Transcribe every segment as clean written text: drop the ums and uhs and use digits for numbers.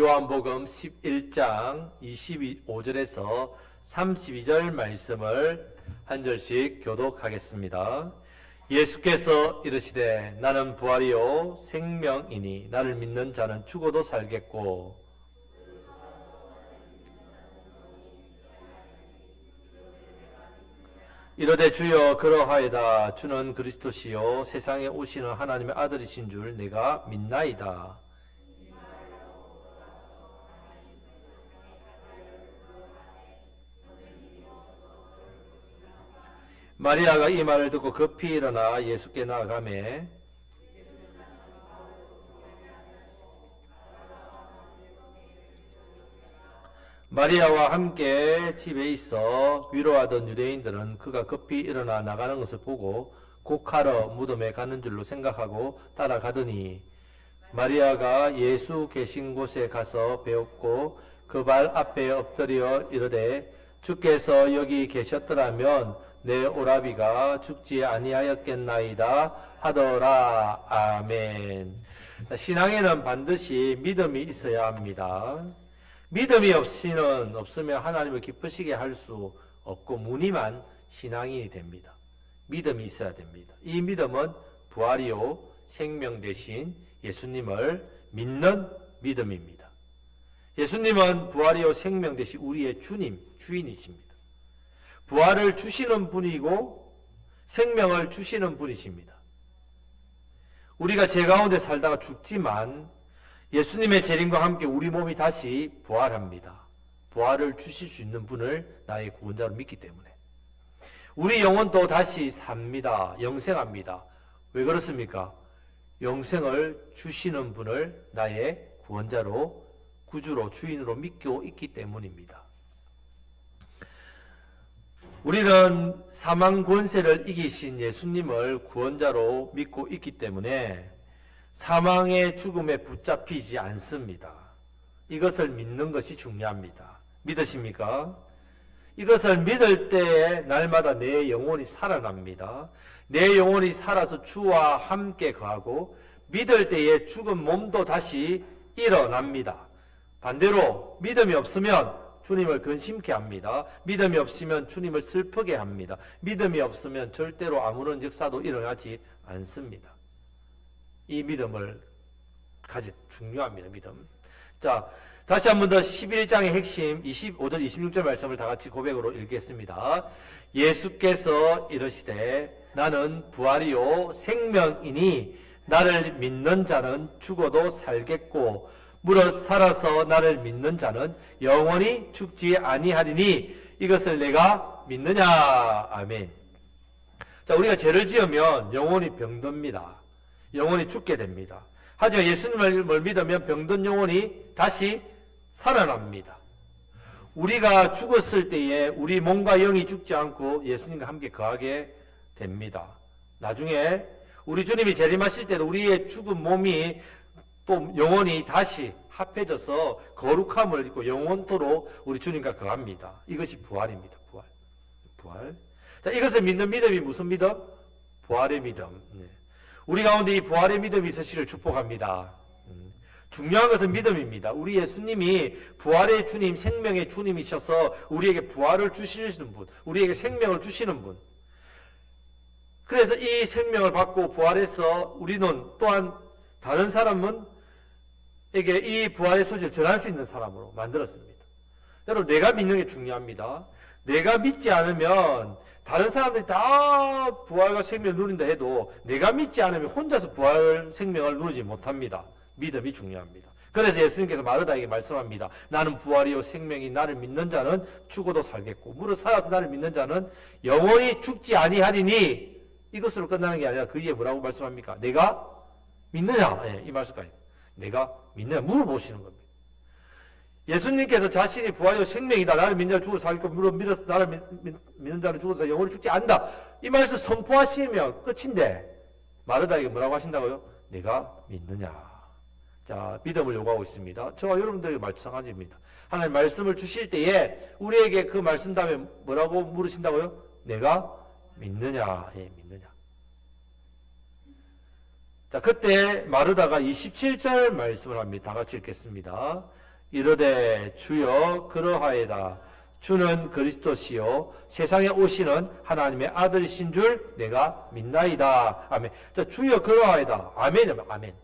요한복음 11장 25절에서 32절 말씀을 한 절씩 교독하겠습니다. 예수께서 이르시되 나는 부활이요 생명이니 나를 믿는 자는 죽어도 살겠고 이르되 주여 그러하이다. 주는 그리스도시요 세상에 오시는 하나님의 아들이신 줄 내가 믿나이다. 마리아가 이 말을 듣고 급히 일어나 예수께 나아가매 마리아와 함께 집에 있어 위로하던 유대인들은 그가 급히 일어나 나가는 것을 보고 곡하러 무덤에 가는 줄로 생각하고 따라가더니 마리아가 예수 계신 곳에 가서 배웠고 그 발 앞에 엎드려 이르되 주께서 여기 계셨더라면 내 오라비가 죽지 아니하였겠나이다 하더라. 아멘. 신앙에는 반드시 믿음이 있어야 합니다. 믿음이 없으면 하나님을 기쁘시게 할 수 없고 무늬만 신앙인이 됩니다. 믿음이 있어야 됩니다. 이 믿음은 부활이요 생명 되신 예수님을 믿는 믿음입니다. 예수님은 부활이요 생명 되신 우리의 주인이십니다. 부활을 주시는 분이고 생명을 주시는 분이십니다. 우리가 죄 가운데 살다가 죽지만 예수님의 재림과 함께 우리 몸이 다시 부활합니다. 부활을 주실 수 있는 분을 나의 구원자로 믿기 때문에 우리 영혼도 다시 삽니다. 영생합니다. 왜 그렇습니까? 영생을 주시는 분을 나의 구원자로 구주로 주인으로 믿고 있기 때문입니다. 우리는 사망 권세를 이기신 예수님을 구원자로 믿고 있기 때문에 사망의 죽음에 붙잡히지 않습니다. 이것을 믿는 것이 중요합니다. 믿으십니까? 이것을 믿을 때에 날마다 내 영혼이 살아납니다. 내 영혼이 살아서 주와 함께 가고 믿을 때에 죽은 몸도 다시 일어납니다. 반대로 믿음이 없으면 주님을 근심케 합니다. 믿음이 없으면 주님을 슬프게 합니다. 믿음이 없으면 절대로 아무런 역사도 일어나지 않습니다. 이 믿음을 중요합니다. 믿음. 자, 다시 한 번 더 11장의 핵심 25절 26절 말씀을 다 같이 고백으로 읽겠습니다. 예수께서 이르시되 나는 부활이요 생명이니 나를 믿는 자는 죽어도 살겠고 무릇 살아서 나를 믿는 자는 영원히 죽지 아니하리니 이것을 내가 믿느냐. 아멘. 자, 우리가 죄를 지으면 영혼이 병듭니다. 영혼이 죽게 됩니다. 하지만 예수님을 믿으면 병든 영혼이 다시 살아납니다. 우리가 죽었을 때에 우리 몸과 영이 죽지 않고 예수님과 함께 거하게 됩니다. 나중에 우리 주님이 재림하실 때도 우리의 죽은 몸이 또 영혼이 다시 합해져서 거룩함을 입고 영원토록 우리 주님과 거합니다. 이것이 부활입니다. 부활. 자, 이것을 믿는 믿음이 무슨 믿음? 부활의 믿음. 우리 가운데 이 부활의 믿음이 있으시기를 축복합니다. 중요한 것은 믿음입니다. 우리 예수님이 부활의 주님, 생명의 주님이셔서 우리에게 부활을 주시는 분, 우리에게 생명을 주시는 분. 그래서 이 생명을 받고 부활해서 우리는 또한 다른 사람은 에게 이 부활의 소식을 전할 수 있는 사람으로 만들었습니다. 여러분, 내가 믿는 게 중요합니다. 내가 믿지 않으면 다른 사람들이 다 부활과 생명을 누린다 해도 내가 믿지 않으면 혼자서 부활 생명을 누리지 못합니다. 믿음이 중요합니다. 그래서 예수님께서 마르다에게 말씀합니다. 나는 부활이요 생명이 나를 믿는 자는 죽어도 살겠고 무릇 살아서 나를 믿는 자는 영원히 죽지 아니하리니 이것으로 끝나는 게 아니라 그 위에 뭐라고 말씀합니까? 내가 믿느냐? 이 말씀까지. 내가 믿느냐? 물어보시는 겁니다. 예수님께서 자신이 부활이요 생명이다. 나를 믿는 자는 죽어도 살겠고 무릇 믿어서 나를 믿는 자는 죽어도 영원히 죽지 않는다. 이 말씀 선포하시면 끝인데 마르다에게 뭐라고 하신다고요? 내가 믿느냐? 자, 믿음을 요구하고 있습니다. 저와 여러분들에게 마찬가지입니다. 하나님 말씀을 주실 때에 우리에게 그 말씀 다음에 뭐라고 물으신다고요? 내가 믿느냐? 믿느냐? 자, 그때 마르다가 27절 말씀을 합니다. 다 같이 읽겠습니다. 이르되 주여 그러하이다. 주는 그리스도시요 세상에 오시는 하나님의 아들이신 줄 내가 믿나이다. 아멘. 자, 주여 그러하이다. 아멘. 아멘.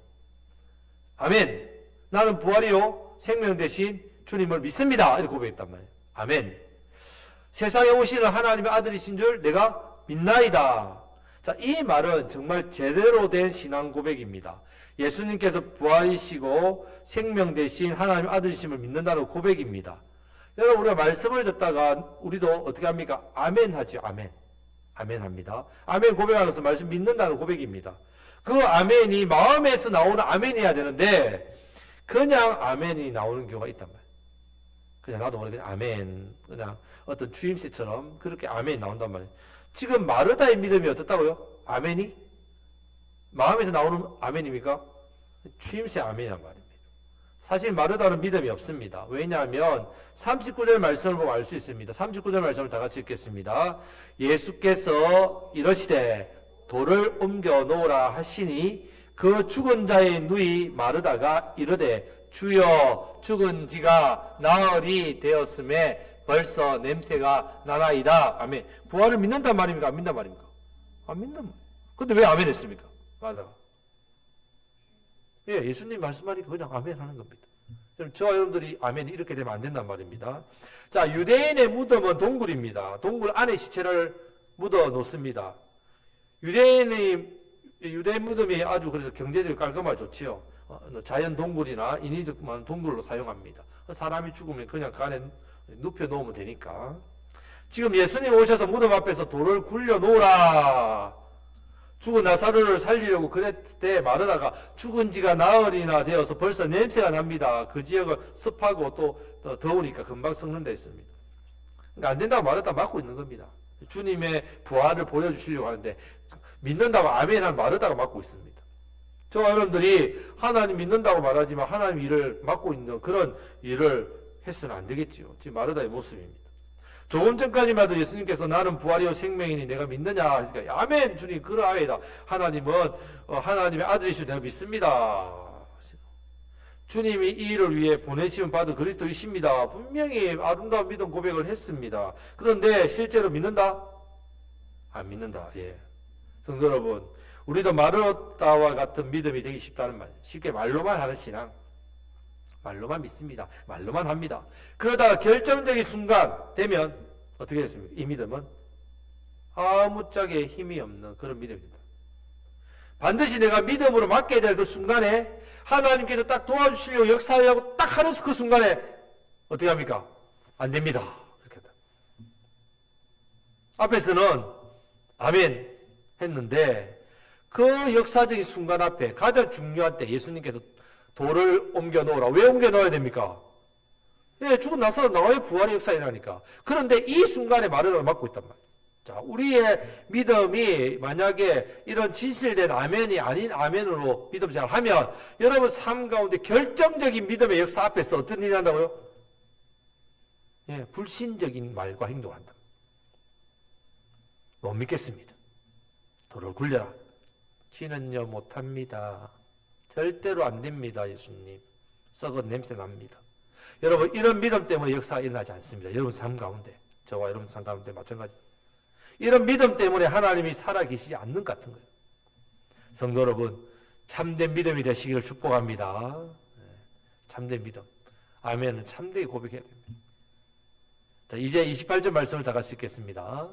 아멘. 나는 부활이요 생명 대신 주님을 믿습니다. 이렇게 고백했단 말이에요. 아멘. 세상에 오시는 하나님의 아들이신 줄 내가 믿나이다. 자, 이 말은 정말 제대로 된 신앙 고백입니다. 예수님께서 부활이시고 생명 대신 하나님의 아들이심을 믿는다는 고백입니다. 여러분, 우리가 말씀을 듣다가 우리도 어떻게 합니까? 아멘 하죠. 아멘. 아멘 합니다. 아멘 고백하면서 말씀 믿는다는 고백입니다. 그 아멘이 마음에서 나오는 아멘이어야 되는데 그냥 아멘이 나오는 경우가 있단 말이에요. 그냥 나도 모르게 아멘, 그냥 어떤 주임새처럼 그렇게 아멘이 나온단 말이에요. 지금 마르다의 믿음이 어떻다고요? 아멘이? 마음에서 나오는 아멘입니까? 주임새 아멘이란 말입니다. 사실 마르다는 믿음이 없습니다. 왜냐하면 39절 말씀을 보면 알 수 있습니다. 39절 말씀을 다 같이 읽겠습니다. 예수께서 이러시되 돌을 옮겨 놓으라 하시니 그 죽은 자의 누이 마르다가 이르되 주여 죽은 지가 나흘이 되었음에 벌써 냄새가 나나이다. 아멘. 부활을 믿는단 말입니까? 안 믿는단 말입니까? 안 믿는단 말이에요. 근데 왜 아멘 했습니까? 마르다가. 예, 예수님 말씀하니까 그냥 아멘 하는 겁니다. 저와 여러분들이 아멘 이렇게 되면 안 된단 말입니다. 자, 유대인의 무덤은 동굴입니다. 동굴 안에 시체를 묻어 놓습니다. 유대인 무덤이 아주 그래서 경제적으로 깔끔하고 좋지요. 자연 동굴이나 인위적만 동굴로 사용합니다. 사람이 죽으면 그냥 그 안에 눕혀 놓으면 되니까. 지금 예수님 오셔서 무덤 앞에서 돌을 굴려 놓으라. 죽은 나사로를 살리려고 그랬대 마르다가 죽은 지가 나흘이나 되어서 벌써 냄새가 납니다. 그 지역은 습하고 또 더우니까 금방 썩는다 했습니다. 그러니까 안 된다고 마르다 막고 있는 겁니다. 주님의 부활을 보여주시려고 하는데 믿는다고 아멘한 마르다가 막고 있습니다. 저와 여러분들이 하나님 믿는다고 말하지만 하나님 일을 막고 있는 그런 일을 해서는 안 되겠지요. 지금 마르다의 모습입니다. 조금 전까지만 해도 예수님께서 나는 부활이요 생명이니 내가 믿느냐 하니까 아멘 주님 그러하이다. 하나님은 하나님의 아들이시고 내가 믿습니다. 주님이 이 일을 위해 보내심을 받은 그리스도이십니다. 분명히 아름다운 믿음 고백을 했습니다. 그런데 실제로 믿는다? 안 믿는다. 예. 성도 여러분, 우리도 마르다와 같은 믿음이 되기 쉽다는 말. 쉽게 말로만 하는 신앙. 말로만 믿습니다. 말로만 합니다. 그러다가 결정적인 순간 되면 어떻게 됐습니까? 이 믿음은 아무짝에 힘이 없는 그런 믿음입니다. 반드시 내가 믿음으로 맡게 될 그 순간에 하나님께서 딱 도와주시려고 역사하려고 딱 하는 그 순간에 어떻게 합니까? 안 됩니다. 이렇게 한다. 앞에서는 아멘 했는데 그 역사적인 순간 앞에 가장 중요한 때 예수님께서 돌을 옮겨 놓으라. 왜 옮겨 놓아야 됩니까? 예, 죽은 나사로 나와야 부활의 역사가 일어나니까. 그런데 이 순간에 마르다가 막고 있단 말이에요. 자, 우리의 믿음이 만약에 이런 진실된 아멘이 아닌 아멘으로 믿음 생활을 하면 여러분 삶 가운데 결정적인 믿음의 역사 앞에서 어떤 일이 한다고요? 예, 불신적인 말과 행동을 한다. 못 믿겠습니다. 돌을 굴려라. 지는요 못합니다. 절대로 안 됩니다. 예수님. 썩은 냄새 납니다. 여러분 이런 믿음 때문에 역사가 일어나지 않습니다. 여러분 삶 가운데 저와 여러분 삶 가운데 마찬가지. 이런 믿음 때문에 하나님이 살아계시지 않는 것 같은 거예요. 성도 여러분 참된 믿음이 되시기를 축복합니다. 참된 믿음. 아멘은 참되게 고백해야 됩니다. 자, 이제 28절 말씀을 다 같이 읽겠습니다.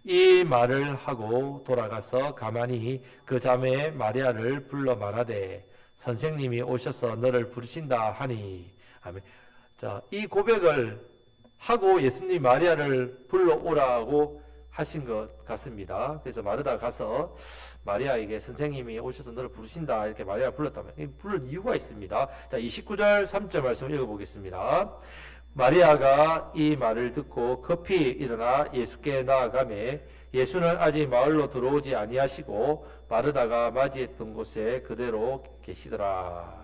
이 말을 하고 돌아가서 가만히 그 자매 마리아를 불러 말하되 선생님이 오셔서 너를 부르신다 하니. 아멘. 자, 이 고백을 하고 예수님 마리아를 불러오라고 하신 것 같습니다. 그래서 마르다가 가서 마리아에게 선생님이 오셔서 너를 부르신다 이렇게 마리아를 불렀다면 부른 이유가 있습니다. 자, 29절 3절 말씀을 읽어보겠습니다. 마리아가 이 말을 듣고 급히 일어나 예수께 나아가매 예수는 아직 마을로 들어오지 아니하시고 마르다가 맞이했던 곳에 그대로 계시더라.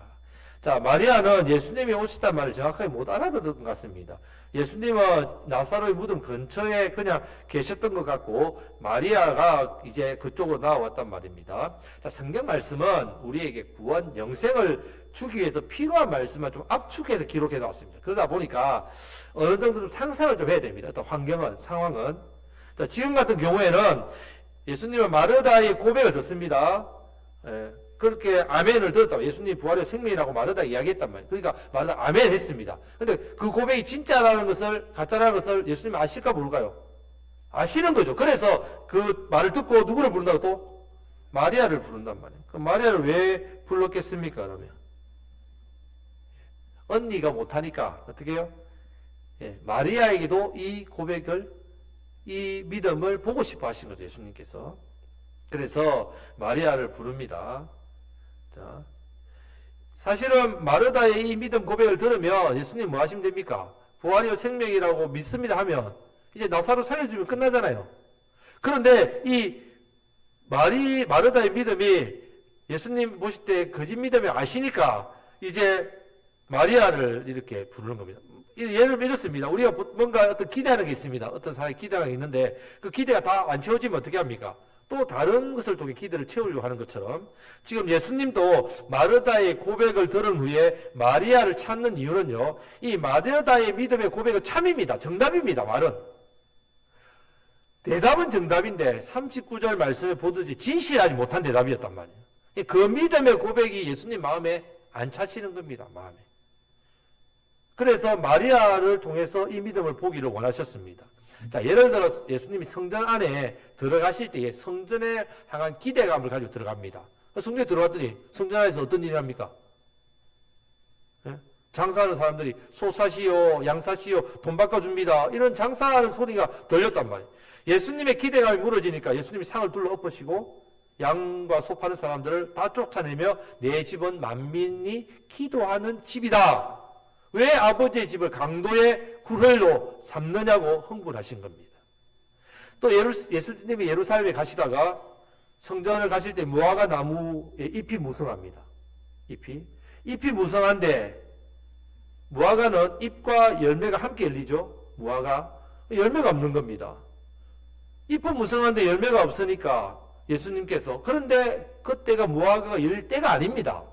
자, 마리아는 예수님이 오셨단 말을 정확하게 못 알아들은 것 같습니다. 예수님은 나사로의 무덤 근처에 그냥 계셨던 것 같고 마리아가 이제 그쪽으로 나왔단 말입니다. 자, 성경 말씀은 우리에게 구원 영생을 주기 위해서 필요한 말씀만 좀 압축해서 기록해 놨습니다. 그러다 보니까 어느 정도 좀 상상을 좀 해야 됩니다. 어떤 환경은, 상황은. 자, 지금 같은 경우에는 예수님은 마르다의 고백을 듣습니다. 예, 그렇게 아멘을 들었다고. 예수님 부활의 생명이라고 마르다 이야기했단 말이에요. 그러니까 마르다 아멘 했습니다. 근데 그 고백이 진짜라는 것을, 가짜라는 것을 예수님 아실까 모를까요? 아시는 거죠. 그래서 그 말을 듣고 누구를 부른다고 또? 마리아를 부른단 말이에요. 그 마리아를 왜 불렀겠습니까, 그러면? 언니가 못하니까, 어떻게 해요? 예, 마리아에게도 이 고백을, 이 믿음을 보고 싶어 하신 거죠, 예수님께서. 그래서 마리아를 부릅니다. 자, 사실은 마르다의 이 믿음 고백을 들으면 예수님 뭐 하시면 됩니까? 부활이요 생명이라고 믿습니다 하면 이제 나사로 살려주면 끝나잖아요. 그런데 이 마르다의 믿음이 예수님 보실 때 거짓 믿음이 아시니까 이제 마리아를 이렇게 부르는 겁니다. 예를 들면 이렇습니다. 우리가 뭔가 어떤 기대하는 게 있습니다. 어떤 사람이 기대하는 게 있는데 그 기대가 다 안 채워지면 어떻게 합니까? 또 다른 것을 통해 기대를 채우려고 하는 것처럼 지금 예수님도 마르다의 고백을 들은 후에 마리아를 찾는 이유는요. 이 마르다의 믿음의 고백은 참입니다. 정답입니다. 말은. 대답은 정답인데 39절 말씀에 보듯이 진실하지 못한 대답이었단 말이에요. 그 믿음의 고백이 예수님 마음에 안 차시는 겁니다. 마음에. 그래서 마리아를 통해서 이 믿음을 보기를 원하셨습니다. 자, 예를 들어 예수님이 성전 안에 들어가실 때에 성전에 향한 기대감을 가지고 들어갑니다. 성전에 들어갔더니 성전 안에서 어떤 일이 합니까? 예? 장사하는 사람들이 소 사시오, 양 사시오, 돈 바꿔줍니다. 이런 장사하는 소리가 들렸단 말이에요. 예수님의 기대감이 무너지니까 예수님이 상을 둘러 엎으시고 양과 소 파는 사람들을 다 쫓아내며 내 집은 만민이 기도하는 집이다. 왜 아버지의 집을 강도의 구혈로 삼느냐고 흥분하신 겁니다. 또 예수님이 예루살렘에 가시다가 성전을 가실 때 무화과 나무에 잎이 무성합니다. 잎이 무성한데 무화과는 잎과 열매가 함께 열리죠. 무화과 열매가 없는 겁니다. 잎은 무성한데 열매가 없으니까 예수님께서 그런데 그때가 무화과가 열 때가 아닙니다.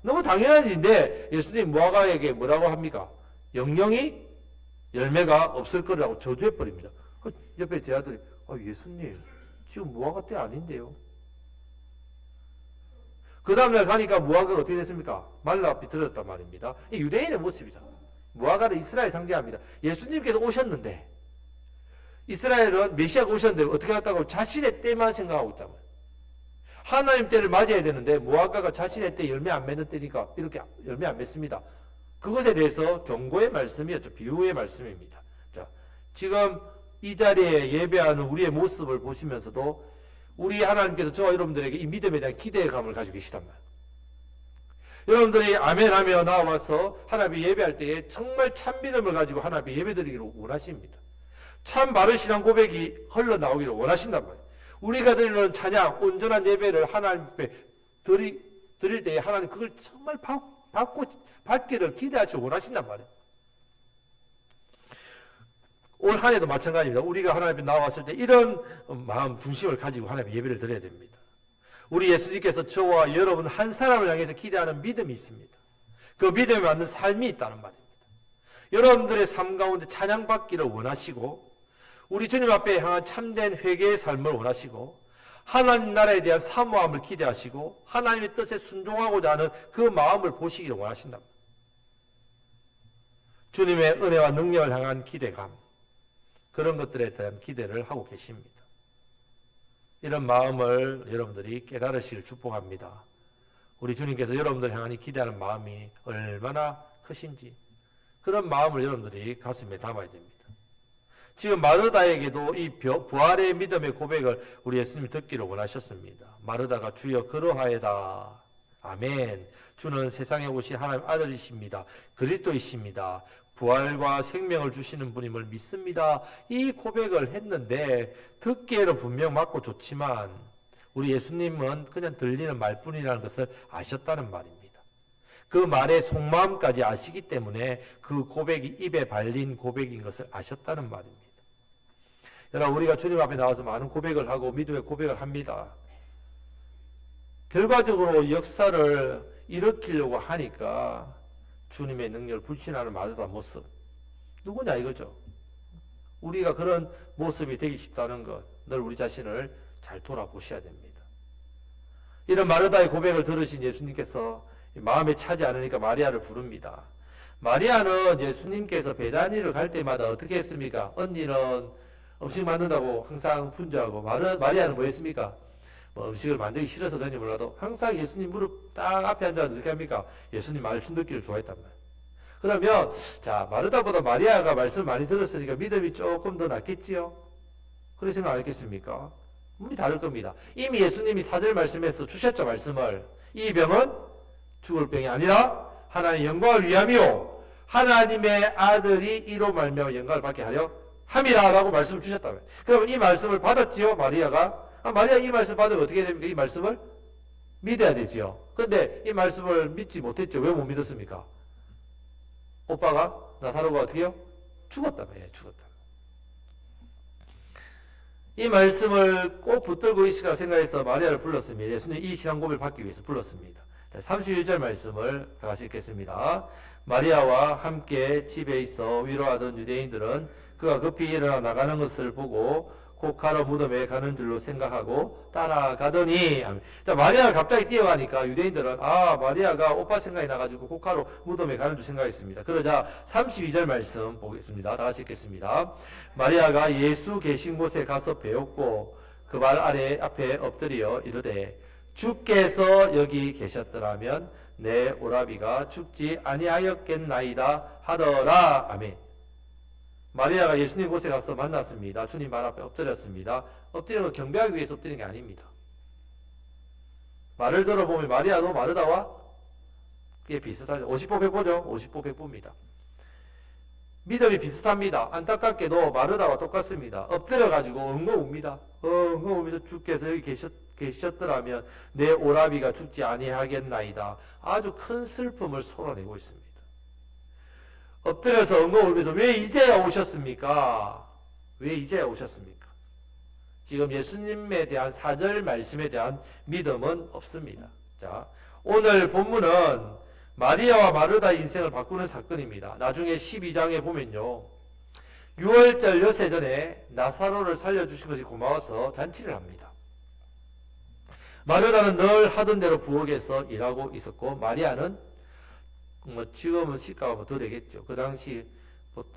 너무 당연한 일인데 예수님 무화과에게 뭐라고 합니까? 영영이 열매가 없을 거라고 저주해버립니다. 옆에 제 아들이 예수님 지금 무화과 때 아닌데요. 그 다음날 가니까 무화과가 어떻게 됐습니까? 말라 비틀어졌단 말입니다. 이 유대인의 모습이죠. 무화과는 이스라엘 상징합니다. 예수님께서 오셨는데 이스라엘은 메시아가 오셨는데 어떻게 했다고 자신의 때만 생각하고 있단 말이에요. 하나님 때를 맞이해야 되는데 무화과가 자신의 때 열매 안 맺는 때니까 이렇게 열매 안 맺습니다. 그것에 대해서 경고의 말씀이었죠. 비유의 말씀입니다. 자, 지금 이 자리에 예배하는 우리의 모습을 보시면서도 우리 하나님께서 저와 여러분들에게 이 믿음에 대한 기대감을 가지고 계시단 말이에요. 여러분들이 아멘하며 나와서 하나님 예배할 때에 정말 참 믿음을 가지고 하나님 예배드리기를 원하십니다. 참 바른 신앙 고백이 흘러나오기를 원하신단 말이에요. 우리가 드리는 찬양, 온전한 예배를 하나님 앞에 드릴 때에 하나님 그걸 정말 받기를 기대하시고 원하신단 말이에요. 올 한 해도 마찬가지입니다. 우리가 하나님 앞에 나왔을 때 이런 마음 중심을 가지고 하나님 예배를 드려야 됩니다. 우리 예수님께서 저와 여러분 한 사람을 향해서 기대하는 믿음이 있습니다. 그 믿음에 맞는 삶이 있다는 말입니다. 여러분들의 삶 가운데 찬양받기를 원하시고 우리 주님 앞에 향한 참된 회개의 삶을 원하시고 하나님 나라에 대한 사모함을 기대하시고 하나님의 뜻에 순종하고자 하는 그 마음을 보시기를 원하신다. 주님의 은혜와 능력을 향한 기대감, 그런 것들에 대한 기대를 하고 계십니다. 이런 마음을 여러분들이 깨달으시길 축복합니다. 우리 주님께서 여러분들 향하니 기대하는 마음이 얼마나 크신지 그런 마음을 여러분들이 가슴에 담아야 됩니다. 지금 마르다에게도 이 부활의 믿음의 고백을 우리 예수님이 듣기를 원하셨습니다. 마르다가 주여 그러하에다. 아멘. 주는 세상에 오신 하나님 아들이십니다. 그리스도이십니다. 부활과 생명을 주시는 분임을 믿습니다. 이 고백을 했는데 듣기에는 분명 맞고 좋지만 우리 예수님은 그냥 들리는 말뿐이라는 것을 아셨다는 말입니다. 그 말의 속마음까지 아시기 때문에 그 고백이 입에 발린 고백인 것을 아셨다는 말입니다. 여러분 우리가 주님 앞에 나와서 많은 고백을 하고 믿음의 고백을 합니다. 결과적으로 역사를 일으키려고 하니까 주님의 능력을 불신하는 마르다 모습. 누구냐 이거죠. 우리가 그런 모습이 되기 쉽다는 것, 늘 우리 자신을 잘 돌아보셔야 됩니다. 이런 마르다의 고백을 들으신 예수님께서 마음에 차지 않으니까 마리아를 부릅니다. 마리아는 예수님께서 베다니를 갈 때마다 어떻게 했습니까? 언니는 음식 만든다고 항상 분주하고, 마리아는 뭐 했습니까? 뭐 음식을 만들기 싫어서 그런지 몰라도 항상 예수님 무릎 딱 앞에 앉아서 어떻게 합니까? 예수님 말씀 듣기를 좋아했단 말이에요. 그러면 자, 마르다보다 마리아가 말씀 많이 들었으니까 믿음이 조금 더 낫겠지요? 그렇게 생각 안 했겠습니까? 다를 겁니다. 이미 예수님이 4절 말씀에서 주셨죠, 말씀을. 이 병은 죽을 병이 아니라 하나님의 영광을 위함이요 하나님의 아들이 이로 말미암아 영광을 받게 하려 함이라 라고 말씀을 주셨다면, 그럼 이 말씀을 받았지요, 마리아가? 마리아 이 말씀 받으면 어떻게 됩니까? 이 말씀을 믿어야 되지요. 그런데 이 말씀을 믿지 못했죠. 왜 못 믿었습니까? 오빠가, 나사로가 어떻게 해요? 죽었다며. 죽었다. 이 말씀을 꼭 붙들고 있으라고 생각해서 마리아를 불렀습니다. 예수님 이 신앙 고백을 받기 위해서 불렀습니다. 31절 말씀을 같이 읽겠습니다. 마리아와 함께 집에 있어 위로하던 유대인들은 그가 급히 일어나 나가는 것을 보고 곧 가로 무덤에 가는 줄로 생각하고 따라가더니, 자, 마리아가 갑자기 뛰어가니까 유대인들은 마리아가 오빠 생각이 나가지고 곧 가로 무덤에 가는 줄 생각했습니다. 그러자 32절 말씀 보겠습니다. 다 같이 읽겠습니다. 마리아가 예수 계신 곳에 가서 배웠고 그 발 아래 앞에 엎드려 이르되 주께서 여기 계셨더라면 내 오라비가 죽지 아니하였겠나이다 하더라. 아멘. 마리아가 예수님 곳에 가서 만났습니다. 주님 발 앞에 엎드렸습니다. 엎드리는 건 경배하기 위해서 엎드리는 게 아닙니다. 말을 들어보면 마리아도 마르다와 그게 비슷하죠. 50보 100보죠. 50보 100보입니다. 믿음이 비슷합니다. 안타깝게도 마르다와 똑같습니다. 엎드려가지고 엉엉웁니다. 엉엉웁니다. 주께서 여기 계셨더라면 내 오라비가 죽지 아니하겠나이다. 아주 큰 슬픔을 쏟아내고 있습니다. 엎드려서 엉엉울면서 왜 이제야 오셨습니까? 왜 이제야 오셨습니까? 지금 예수님에 대한 4절 말씀에 대한 믿음은 없습니다. 자, 오늘 본문은 마리아와 마르다 인생을 바꾸는 사건입니다. 나중에 12장에 보면요, 6월절 엿새 전에 나사로를 살려주신 것이 고마워서 잔치를 합니다. 마르다는 늘 하던 대로 부엌에서 일하고 있었고, 마리아는 지금은 시가가 더 되겠죠. 그 당시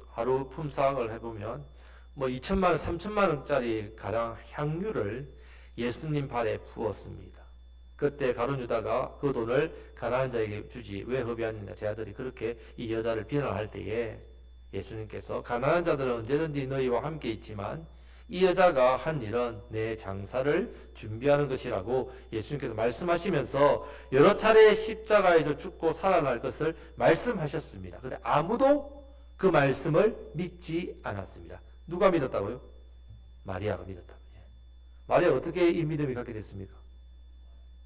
하루 품삯을 해보면 2천만 원, 3천만 원짜리 가량 향유를 예수님 발에 부었습니다. 그때 가룟 유다가 그 돈을 가난한 자에게 주지 왜 허비하느냐, 제 아들이 그렇게 이 여자를 비난할 때에 예수님께서 가난한 자들은 언제든지 너희와 함께 있지만 이 여자가 한 일은 내 장사를 준비하는 것이라고 예수님께서 말씀하시면서 여러 차례 십자가에서 죽고 살아날 것을 말씀하셨습니다. 그런데 아무도 그 말씀을 믿지 않았습니다. 누가 믿었다고요? 마리아가 믿었다. 마리아가 어떻게 이 믿음이 갖게 됐습니까?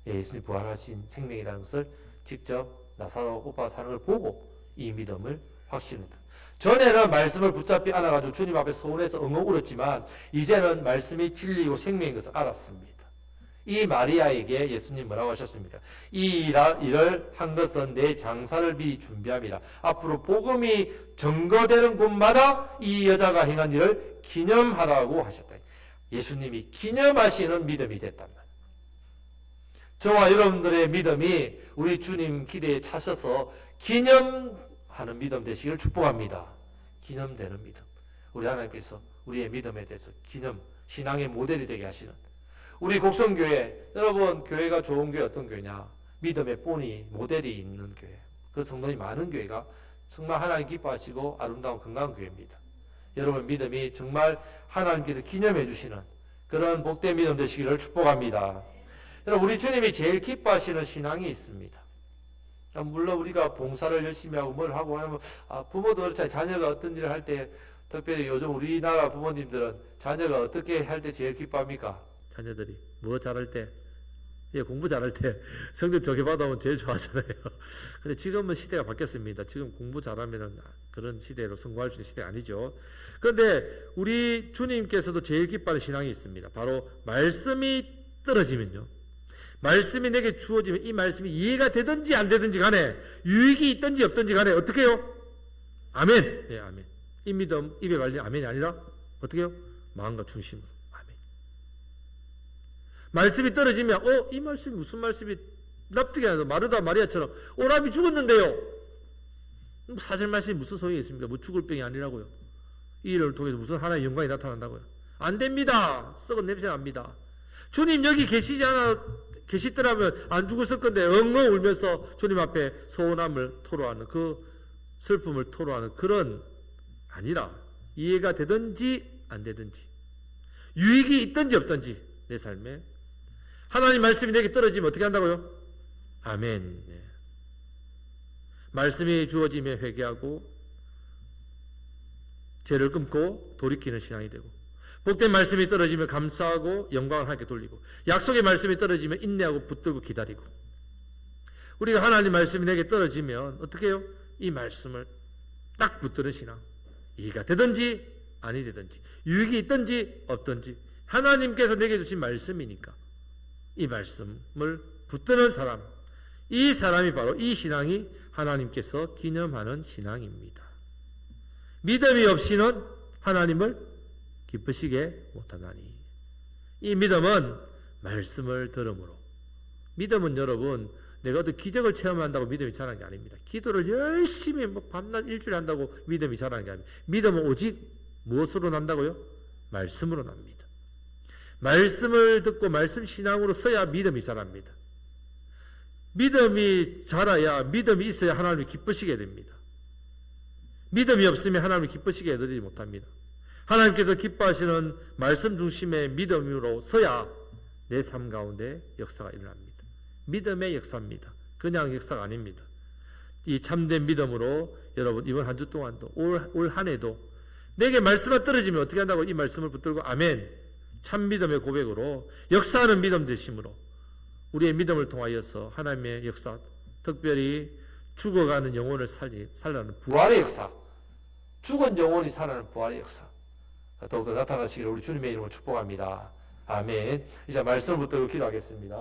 예수님 부활하신 생명이라는 것을 직접 나사로 오빠 사는 걸 보고 이 믿음을 확신했다. 전에는 말씀을 붙잡히 안아가지고 주님 앞에 서운해서 엉엉 울었지만 이제는 말씀이 진리이고 생명인 것을 알았습니다. 이 마리아에게 예수님 뭐라고 하셨습니까? 이 일을 한 것은 내 장사를 미리 준비함이라. 앞으로 복음이 증거되는 곳마다 이 여자가 행한 일을 기념하라고 하셨다. 예수님이 기념하시는 믿음이 됐단 말이에요. 저와 여러분들의 믿음이 우리 주님 기대에 차셔서 기념하는 믿음 되시기를 축복합니다. 기념되는 믿음. 우리 하나님께서 우리의 믿음에 대해서 기념, 신앙의 모델이 되게 하시는 우리 곡성교회, 여러분 교회가 좋은 교회 어떤 교회냐? 믿음의 본이 모델이 있는 교회. 그 성도이 많은 교회가 정말 하나님 기뻐하시고 아름다운 건강한 교회입니다. 여러분 믿음이 정말 하나님께서 기념해 주시는 그런 복된 믿음 되시기를 축복합니다. 여러분 우리 주님이 제일 기뻐하시는 신앙이 있습니다. 물론 우리가 봉사를 열심히 하고 뭘 하고 하면 부모도 그렇잖아요. 자녀가 어떤 일을 할 때 특별히 요즘 우리나라 부모님들은 자녀가 어떻게 할 때 제일 기뻐합니까? 자녀들이 뭐 잘할 때? 공부 잘할 때 성적 좋게 받아오면 제일 좋아하잖아요. 근데 지금은 시대가 바뀌었습니다. 지금 공부 잘하면 그런 시대로 성공할 수 있는 시대가 아니죠. 그런데 우리 주님께서도 제일 기뻐하는 신앙이 있습니다. 바로 말씀이 떨어지면요. 말씀이 내게 주어지면 이 말씀이 이해가 되든지 안 되든지 간에 유익이 있든지 없든지 간에 어떻게 해요? 아멘. 예, 아멘. 이 믿음 입에 발린 아멘이 아니라 어떻게 해요? 마음과 중심으로. 아멘. 말씀이 떨어지면 이 말씀이 무슨 말씀이 납득이 안 돼서 마르다 마리아처럼 오라비 죽었는데요. 사절 말씀이 무슨 소용이 있습니까? 뭐 죽을 병이 아니라고요. 이 일을 통해서 무슨 하나의 영광이 나타난다고요. 안 됩니다. 썩은 냄새 납니다. 주님 여기 계시더라면 안 죽었을 건데 엉엉 울면서 주님 앞에 서운함을 토로하는 그 슬픔을 토로하는 그런 아니라 이해가 되든지 안 되든지 유익이 있든지 없든지 내 삶에 하나님 말씀이 내게 떨어지면 어떻게 한다고요? 아멘. 네. 말씀이 주어지면 회개하고 죄를 끊고 돌이키는 신앙이 되고 복된 말씀이 떨어지면 감사하고 영광을 하나님께 돌리고 약속의 말씀이 떨어지면 인내하고 붙들고 기다리고 우리가 하나님 말씀이 내게 떨어지면 어떻게 해요? 이 말씀을 딱 붙드는 신앙 이해가 되든지 아니 되든지 유익이 있든지 없든지 하나님께서 내게 주신 말씀이니까 이 말씀을 붙드는 사람 이 사람이 바로 이 신앙이 하나님께서 기념하는 신앙입니다. 믿음이 없이는 하나님을 기쁘시게 못하나니 이 믿음은 말씀을 들음으로 믿음은 여러분 내가 어떤 기적을 체험한다고 믿음이 자라는 게 아닙니다. 기도를 열심히 밤낮 일주일에 한다고 믿음이 자라는 게 아닙니다. 믿음은 오직 무엇으로 난다고요? 말씀으로 납니다. 말씀을 듣고 말씀 신앙으로 서야 믿음이 자랍니다. 믿음이 자라야 믿음이 있어야 하나님을 기쁘시게 됩니다. 믿음이 없으면 하나님을 기쁘시게 해드리지 못합니다. 하나님께서 기뻐하시는 말씀 중심의 믿음으로 서야 내 삶 가운데 역사가 일어납니다. 믿음의 역사입니다. 그냥 역사가 아닙니다. 이 참된 믿음으로 여러분 이번 한 주 동안도 올 한 해도 내게 말씀만 떨어지면 어떻게 한다고 이 말씀을 붙들고 아멘 참 믿음의 고백으로 역사하는 믿음 되심으로 우리의 믿음을 통하여서 하나님의 역사 특별히 죽어가는 영혼을 살라는 부활의 역사 죽은 영혼이 살아나는 부활의 역사 더욱더 나타나시기를 우리 주님의 이름으로 축복합니다. 아멘. 이제 말씀을 붙들고 기도하겠습니다.